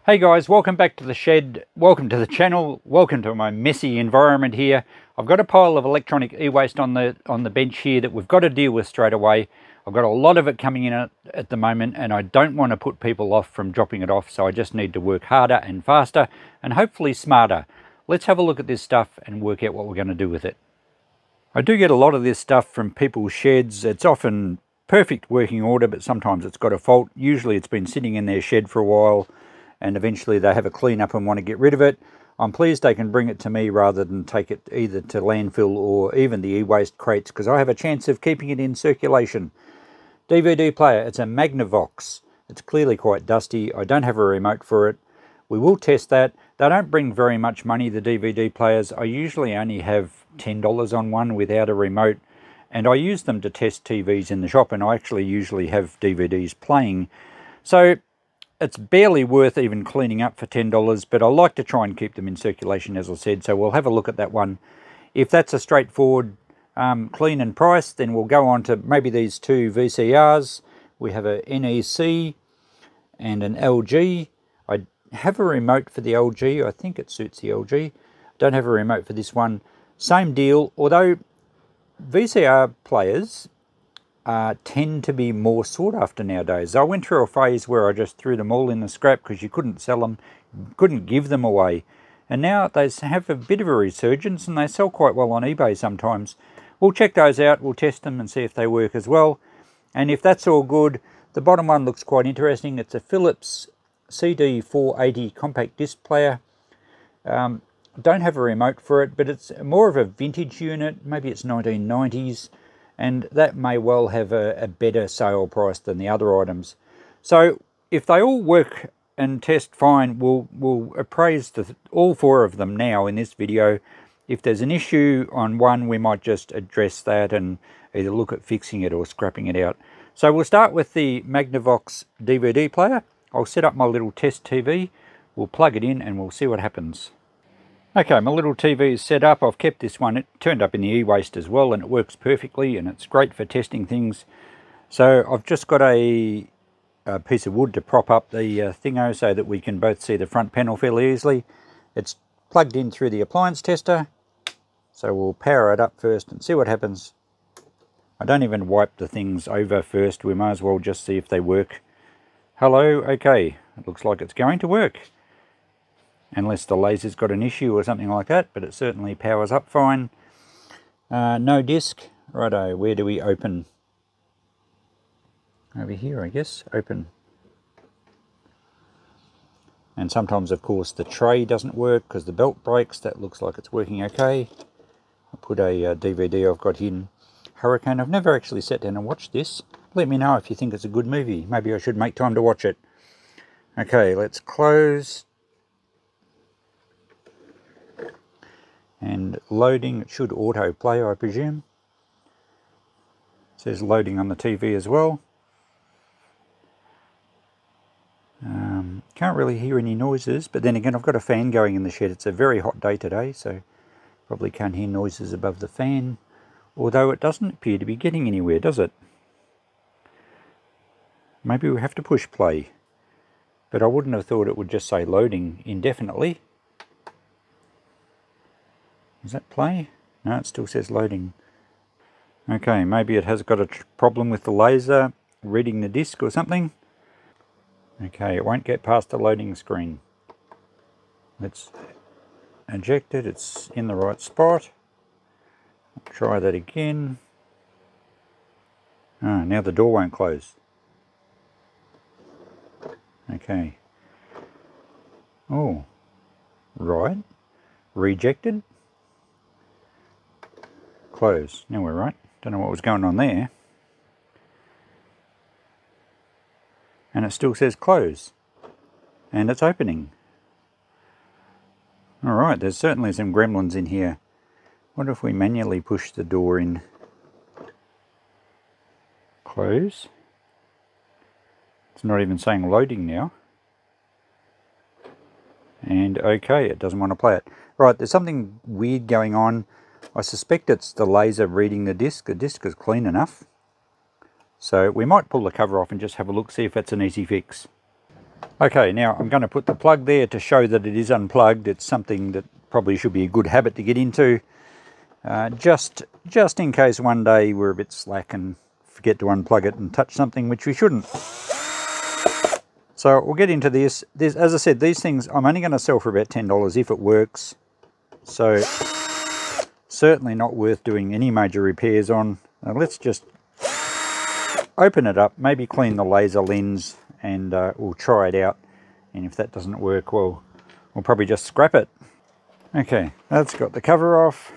Hey guys, welcome back to the shed, welcome to the channel, welcome to my messy environment here. I've got a pile of electronic e-waste on the bench here that we've got to deal with straight away. I've got a lot of it coming in at the moment and I don't want to put people off from dropping it off, so I just need to work harder and faster and hopefully smarter. Let's have a look at this stuff and work out what we're going to do with it. I do get a lot of this stuff from people's sheds. It's often perfect working order, but sometimes it's got a fault. Usually it's been sitting in their shed for a while and eventually they have a clean up and want to get rid of it. I'm pleased they can bring it to me rather than take it either to landfill or even the e-waste crates, because I have a chance of keeping it in circulation. DVD player, it's a Magnavox. It's clearly quite dusty. I don't have a remote for it. We will test that. They don't bring very much money, the DVD players. I usually only have $10 on one without a remote, and I use them to test TVs in the shop, and I actually usually have DVDs playing. So it's barely worth even cleaning up for $10, but I like to try and keep them in circulation, as I said, so we'll have a look at that one. If that's a straightforward clean and price, then we'll go on to maybe these two VCRs. We have a NEC and an LG. I have a remote for the LG. I think it suits the LG. Don't have a remote for this one. Same deal, although VCR players tend to be more sought after nowadays. I went through a phase where I just threw them all in the scrap because you couldn't sell them, couldn't give them away. And now they have a bit of a resurgence and they sell quite well on eBay sometimes. We'll check those out, we'll test them and see if they work as well. And if that's all good, the bottom one looks quite interesting. It's a Philips CD480 compact disc player. Don't have a remote for it, but it's more of a vintage unit. Maybe it's 1990s. And that may well have a better sale price than the other items. So if they all work and test fine, we'll appraise all four of them now in this video. If there's an issue on one, we might just address that and either look at fixing it or scrapping it out. So we'll start with the Magnavox DVD player. I'll set up my little test TV. We'll plug it in and we'll see what happens. Okay, my little TV is set up. I've kept this one. It turned up in the e-waste as well and it works perfectly and it's great for testing things. So I've just got a piece of wood to prop up the thingo so that we can both see the front panel fairly easily. It's plugged in through the appliance tester. So we'll power it up first and see what happens. I don't even wipe the things over first. We might as well just see if they work. Hello, okay. It looks like it's going to work. Unless the laser's got an issue or something like that, but it certainly powers up fine. No disc. Righto, where do we open? Over here, I guess. Open. And sometimes, of course, the tray doesn't work because the belt breaks. That looks like it's working okay. I'll put a DVD I've got in. Hurricane. I've never actually sat down and watched this. Let me know if you think it's a good movie. Maybe I should make time to watch it. Okay, let's close. And loading, it should autoplay, I presume. It says loading on the TV as well. Can't really hear any noises, but then again I've got a fan going in the shed. It's a very hot day today, so probably can't hear noises above the fan. Although it doesn't appear to be getting anywhere, does it? Maybe we have to push play. But I wouldn't have thought it would just say loading indefinitely. Does that play? No, it still says loading. Okay, maybe it has got a problem with the laser reading the disc or something. Okay, it won't get past the loading screen. Let's eject it. It's in the right spot. I'll try that again. Ah, now the door won't close. Okay. Oh, right. Rejected. Close. Now we're right. Don't know what was going on there. And it still says close. And it's opening. Alright, there's certainly some gremlins in here. What if we manually push the door in? Close. It's not even saying loading now. And okay, it doesn't want to play it. Right, there's something weird going on. I suspect it's the laser reading the disc. The disc is clean enough. So we might pull the cover off and just have a look, see if that's an easy fix. Okay, now I'm going to put the plug there to show that it is unplugged. It's something that probably should be a good habit to get into. Just in case one day we're a bit slack and forget to unplug it and touch something, which we shouldn't. So we'll get into this. As I said, these things I'm only going to sell for about $10 if it works. So certainly not worth doing any major repairs on. Now let's just open it up, maybe clean the laser lens, and we'll try it out. And if that doesn't work, well, we'll probably just scrap it. Okay, that's got the cover off.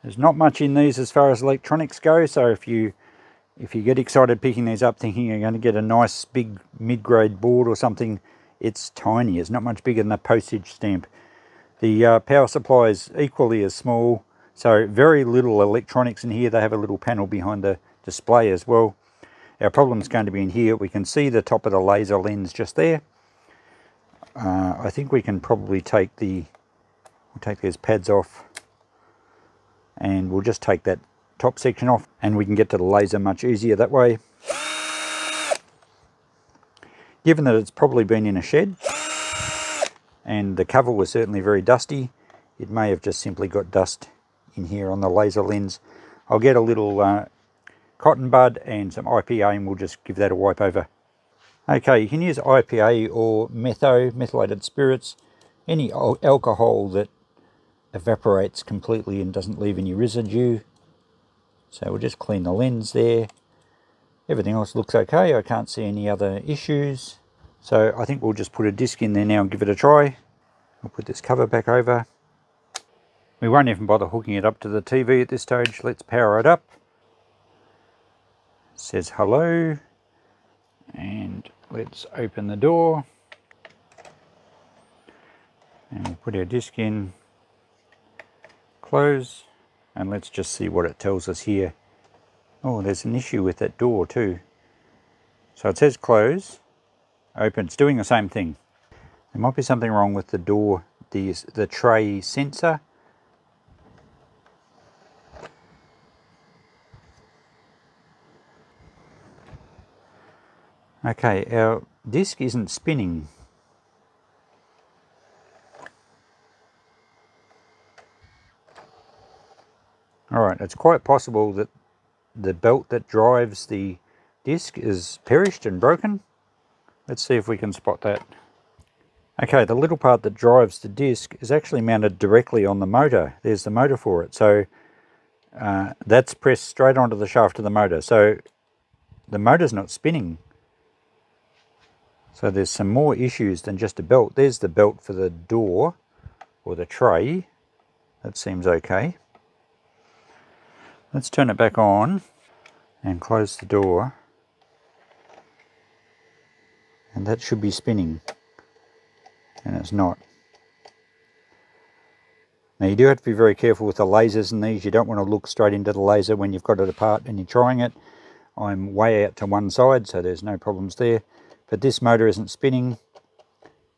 There's not much in these as far as electronics go, so if you get excited picking these up thinking you're going to get a nice big mid-grade board or something, it's tiny. It's not much bigger than a postage stamp. The power supply is equally as small, so very little electronics in here. They have a little panel behind the display as well. Our problem is going to be in here. We can see the top of the laser lens just there. I think we can probably take we'll take these pads off, and we'll just take that top section off, and we can get to the laser much easier that way. Given that it's probably been in a shed, and the cover was certainly very dusty, it may have just simply got dust in here on the laser lens. I'll get a little cotton bud and some IPA, and we'll just give that a wipe over. Okay, you can use IPA or methylated spirits, any alcohol that evaporates completely and doesn't leave any residue. So we'll just clean the lens there. Everything else looks okay. I can't see any other issues. So I think we'll just put a disc in there now and give it a try. We'll put this cover back over. We won't even bother hooking it up to the TV at this stage. Let's power it up. It says hello. And let's open the door. And we'll put our disc in. Close. And let's just see what it tells us here. Oh, there's an issue with that door too. So it says close, open. It's doing the same thing. There might be something wrong with the door, the tray sensor. Okay, our disc isn't spinning. Alright, it's quite possible that the belt that drives the disc is perished and broken. Let's see if we can spot that. Okay, the little part that drives the disc is actually mounted directly on the motor. There's the motor for it. So that's pressed straight onto the shaft of the motor. So the motor's not spinning. So there's some more issues than just a belt. There's the belt for the door or the tray. That seems okay. Let's turn it back on and close the door. And that should be spinning. And it's not. Now you do have to be very careful with the lasers in these. You don't want to look straight into the laser when you've got it apart and you're trying it. I'm way out to one side, so there's no problems there. But this motor isn't spinning.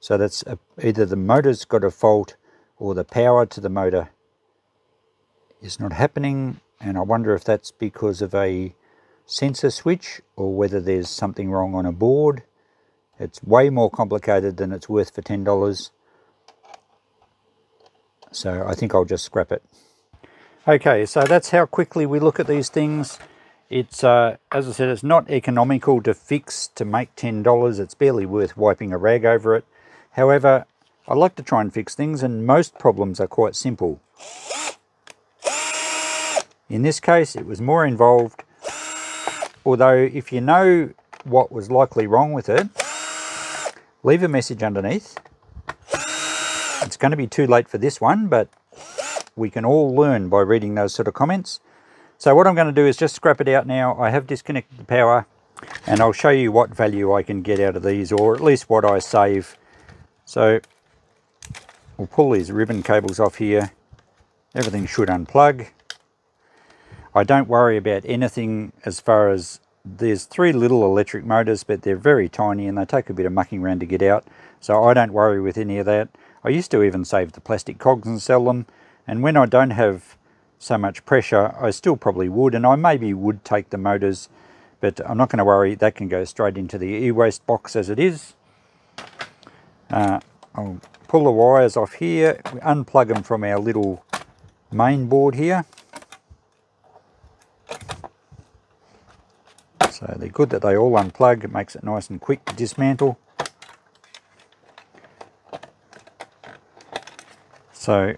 So that's either the motor's got a fault or the power to the motor is not happening. And I wonder if that's because of a sensor switch or whether there's something wrong on a board. It's way more complicated than it's worth for $10. So I think I'll just scrap it. Okay, so that's how quickly we look at these things. It's, as I said, it's not economical to fix to make $10. It's barely worth wiping a rag over it. However, I like to try and fix things, and most problems are quite simple. In this case, it was more involved, although if you know what was likely wrong with it, leave a message underneath. It's going to be too late for this one, but we can all learn by reading those sort of comments. So what I'm going to do is just scrap it out now. I have disconnected the power, and I'll show you what value I can get out of these, or at least what I save. So we'll pull these ribbon cables off here. Everything should unplug. I don't worry about anything as far as there's 3 little electric motors, but they're very tiny and they take a bit of mucking around to get out. So I don't worry with any of that. I used to even save the plastic cogs and sell them. And when I don't have so much pressure, I still probably would. And I maybe would take the motors, but I'm not going to worry. That can go straight into the e-waste box as it is. I'll pull the wires off here, we unplug them from our little main board here. So they're good that they all unplug, it makes it nice and quick to dismantle. So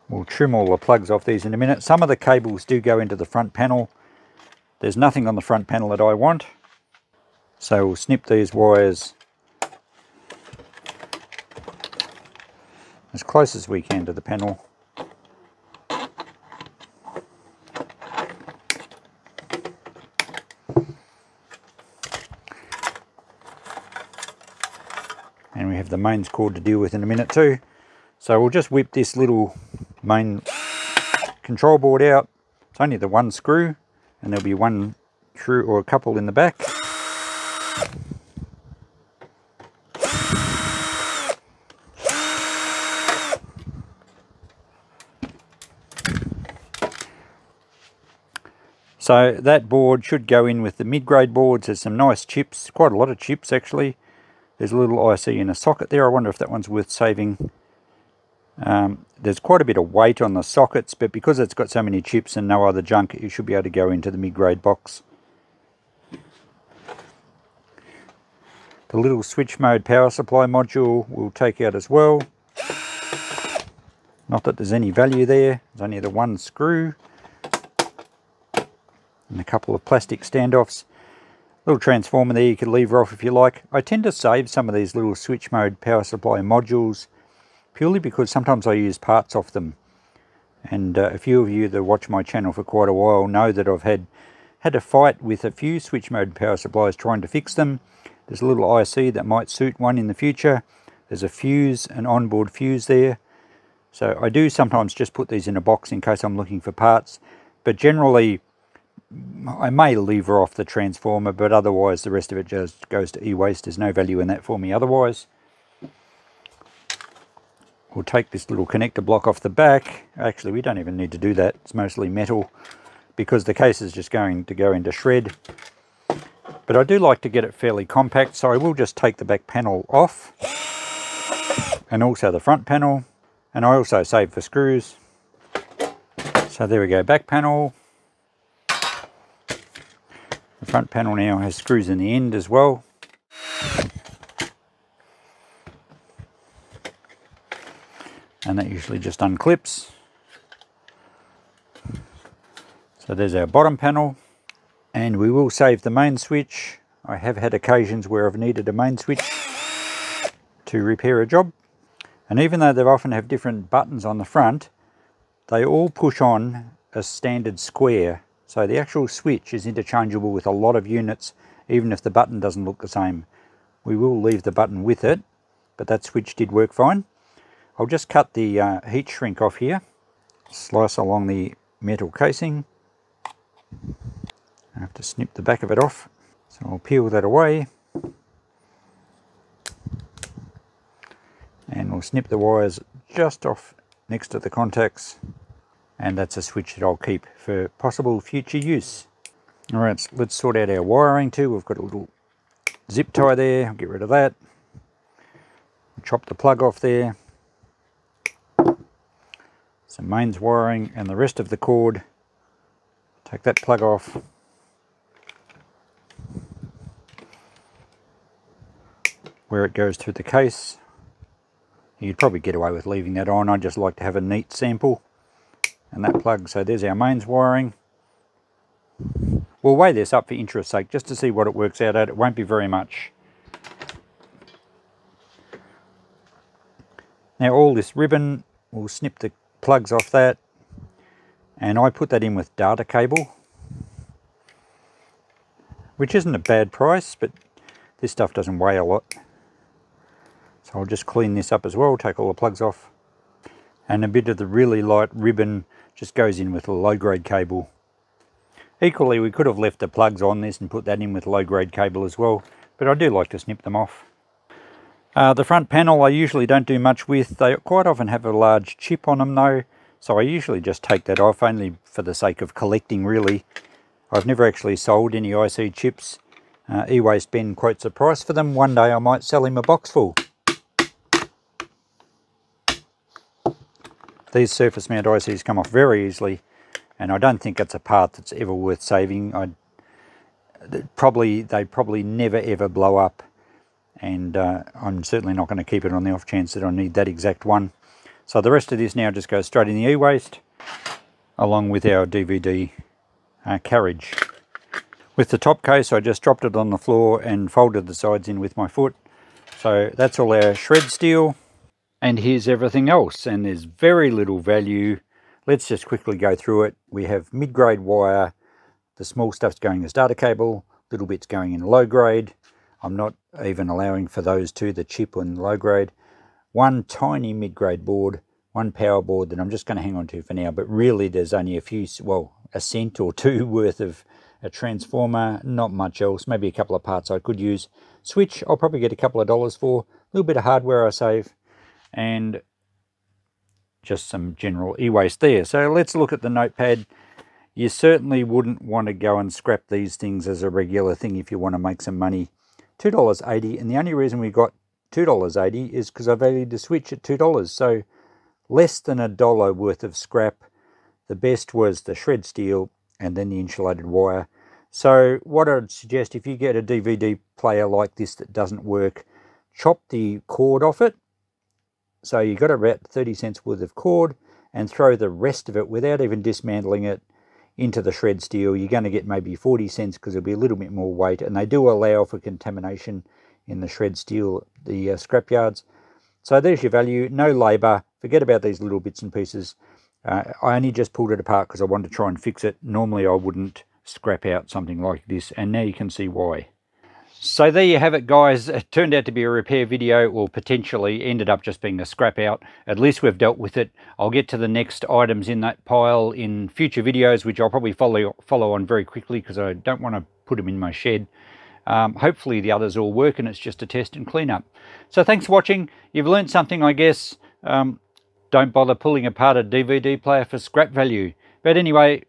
we'll trim all the plugs off these in a minute. Some of the cables do go into the front panel. There's nothing on the front panel that I want. So we'll snip these wires as close as we can to the panel. And we have the mains cord to deal with in a minute too. So we'll just whip this little main control board out. It's only the one screw, and there'll be one screw or a couple in the back. So that board should go in with the mid-grade boards. There's some nice chips, quite a lot of chips actually. There's a little IC in a socket there. I wonder if that one's worth saving. There's quite a bit of weight on the sockets, but because it's got so many chips and no other junk, it should be able to go into the mid-grade box. The little switch mode power supply module we'll take out as well. Not that there's any value there, there's only the one screw and a couple of plastic standoffs. Little transformer there you can lever off if you like. I tend to save some of these little switch mode power supply modules purely because sometimes I use parts off them. And a few of you that watch my channel for quite a while know that I've had a fight with a few switch mode power supplies trying to fix them. There's a little IC that might suit one in the future. There's a fuse, an onboard fuse there. So I do sometimes just put these in a box in case I'm looking for parts. But generally, I may lever off the transformer, but otherwise the rest of it just goes to e-waste. There's no value in that for me otherwise. We'll take this little connector block off the back. Actually, we don't even need to do that. It's mostly metal because the case is just going to go into shred. But I do like to get it fairly compact, so I will just take the back panel off and also the front panel. And I also save for screws. So there we go, back panel. The front panel now has screws in the end as well. And that usually just unclips. So there's our bottom panel. And we will save the main switch. I have had occasions where I've needed a main switch to repair a job. And even though they often have different buttons on the front, they all push on a standard square. So the actual switch is interchangeable with a lot of units, even if the button doesn't look the same. We will leave the button with it, but that switch did work fine. I'll just cut the heat shrink off here, slice along the metal casing. I have to snip the back of it off, so I'll peel that away. And we'll snip the wires just off next to the contacts. And that's a switch that I'll keep for possible future use. Alright, let's sort out our wiring too. We've got a little zip tie there, I'll get rid of that. Chop the plug off there. Some mains wiring and the rest of the cord. Take that plug off. Where it goes through the case. You'd probably get away with leaving that on. I just like to have a neat sample. And that plug, so there's our mains wiring. We'll weigh this up for interest's sake, just to see what it works out at. It won't be very much. Now all this ribbon, we'll snip the plugs off that. And I put that in with data cable. Which isn't a bad price, but this stuff doesn't weigh a lot. So I'll just clean this up as well, take all the plugs off. And a bit of the really light ribbon just goes in with a low-grade cable. Equally, we could have left the plugs on this and put that in with low-grade cable as well, but I do like to snip them off. The front panel I usually don't do much with. They quite often have a large chip on them though, so I usually just take that off, only for the sake of collecting really. I've never actually sold any IC chips, Ewaste Ben quotes a price for them. One day I might sell him a box full. These surface mount ICs come off very easily, and I don't think it's a part that's ever worth saving. They probably never ever blow up, and I'm certainly not going to keep it on the off chance that I need that exact one. So the rest of this now just goes straight in the e-waste, along with our DVD carriage. With the top case, I just dropped it on the floor and folded the sides in with my foot. So that's all our shred steel. And here's everything else, and there's very little value. Let's just quickly go through it. We have mid-grade wire. The small stuff's going as data cable, little bits going in low grade. I'm not even allowing for those two, the chip and low grade. One tiny mid-grade board, one power board that I'm just going to hang on to for now, but really there's only a few, well, a cent or two worth of a transformer, not much else, maybe a couple of parts I could use. Switch, I'll probably get a couple of dollars for, a little bit of hardware I save, and just some general e-waste there. So let's look at the notepad. You certainly wouldn't want to go and scrap these things as a regular thing if you want to make some money. $2.80, and the only reason we got $2.80 is because I valued the switch at $2, so less than $1 worth of scrap. The best was the shred steel and then the insulated wire. So what I'd suggest, if you get a DVD player like this that doesn't work, chop the cord off it. So you got about 30 cents worth of cord, and throw the rest of it without even dismantling it into the shred steel. You're going to get maybe 40 cents because it'll be a little bit more weight, and they do allow for contamination in the shred steel, the scrap yards. So there's your value, no labour. Forget about these little bits and pieces. I only just pulled it apart because I wanted to try and fix it. Normally I wouldn't scrap out something like this, and now you can see why. So there you have it, guys. It turned out to be a repair video, or potentially ended up just being a scrap out. At least we've dealt with it. I'll get to the next items in that pile in future videos, which I'll probably follow on very quickly because I don't want to put them in my shed. Hopefully the others all work and it's just a test and clean up. So thanks for watching. You've learned something, I guess. Don't bother pulling apart a DVD player for scrap value. But anyway,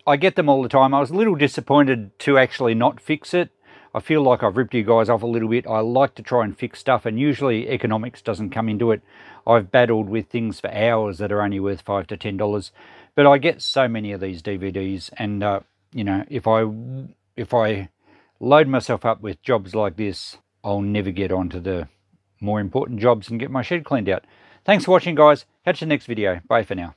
I get them all the time. I was a little disappointed to actually not fix it. I feel like I've ripped you guys off a little bit. I like to try and fix stuff, and usually economics doesn't come into it. I've battled with things for hours that are only worth $5 to $10, but I get so many of these DVDs, and you know, if I load myself up with jobs like this, I'll never get onto the more important jobs and get my shed cleaned out. Thanks for watching, guys. Catch you in the next video. Bye for now.